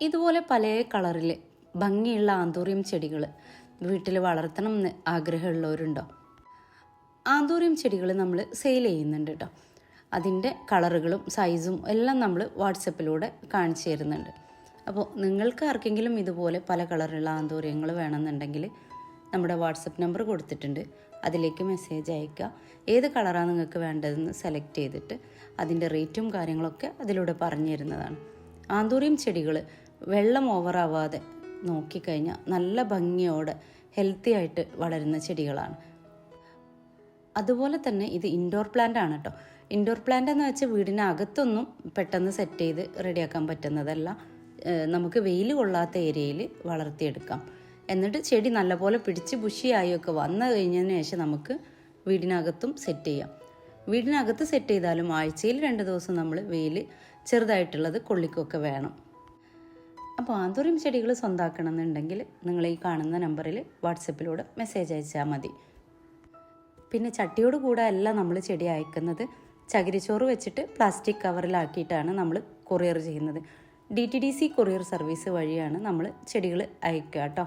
ഇതുപോലെ പല കളറിൽ ഭംഗിയുള്ള ആന്തൂറിയം ചെടികൾ വീട്ടിൽ വളർത്തണം എന്ന് ആഗ്രഹമുള്ളവരുണ്ടോ? ആന്തൂറിയം ചെടികൾ നമ്മൾ സെയിൽ ചെയ്യുന്നുണ്ട് കേട്ടോ. അതിൻ്റെ കളറുകളും സൈസും എല്ലാം നമ്മൾ വാട്സപ്പിലൂടെ കാണിച്ചു തരുന്നുണ്ട്. അപ്പോൾ നിങ്ങൾക്ക് ആർക്കെങ്കിലും ഇതുപോലെ പല കളറുള്ള ആന്തൂര്യങ്ങൾ വേണമെന്നുണ്ടെങ്കിൽ നമ്മുടെ വാട്സപ്പ് നമ്പർ കൊടുത്തിട്ടുണ്ട്, അതിലേക്ക് മെസ്സേജ് അയയ്ക്കുക. ഏത് കളറാണ് നിങ്ങൾക്ക് വേണ്ടതെന്ന് സെലക്ട് ചെയ്തിട്ട് അതിൻ്റെ റേറ്റും കാര്യങ്ങളൊക്കെ അതിലൂടെ പറഞ്ഞു തരുന്നതാണ്. ആന്തൂറിയം ചെടികൾ വെള്ളം ഓവറാവാതെ നോക്കിക്കഴിഞ്ഞാൽ നല്ല ഭംഗിയോടെ ഹെൽത്തി ആയിട്ട് വളരുന്ന ചെടികളാണ്. അതുപോലെ തന്നെ ഇത് ഇൻഡോർ പ്ലാന്റ് ആണ് കേട്ടോ. ഇൻഡോർ പ്ലാന്റ് എന്ന് വെച്ചാൽ വീടിനകത്തൊന്നും പെട്ടെന്ന് സെറ്റ് ചെയ്ത് റെഡിയാക്കാൻ പറ്റുന്നതല്ല. നമുക്ക് വെയിൽ കൊള്ളാത്ത ഏരിയയിൽ വളർത്തിയെടുക്കാം. എന്നിട്ട് ചെടി നല്ലപോലെ പിടിച്ച് ബുഷിയായൊക്കെ വന്നു കഴിഞ്ഞതിന് ശേഷം നമുക്ക് വീടിനകത്തും സെറ്റ് ചെയ്യാം. വീടിനകത്ത് സെറ്റ് ചെയ്താലും ആഴ്ചയിൽ 2 ദിവസം നമ്മൾ വെയിൽ ചെറുതായിട്ടുള്ളത് കൊള്ളിക്കൊക്കെ വേണം. അപ്പോൾ ആന്തൂറിയം ചെടികൾ സ്വന്തമാക്കണം എന്നുണ്ടെങ്കിൽ നിങ്ങൾ ഈ കാണുന്ന നമ്പറിൽ വാട്സപ്പിലൂടെ മെസ്സേജ് അയച്ചാൽ മതി. പിന്നെ ചട്ടിയോട് കൂടെ അല്ല നമ്മൾ ചെടി അയക്കുന്നത്, ചകിരിച്ചോറ് വെച്ചിട്ട് പ്ലാസ്റ്റിക് കവറിലാക്കിയിട്ടാണ് നമ്മൾ കൊറിയർ ചെയ്യുന്നത്. DTDC കൊറിയർ സർവീസ് വഴിയാണ് നമ്മൾ ചെടികൾ അയക്കുക കേട്ടോ.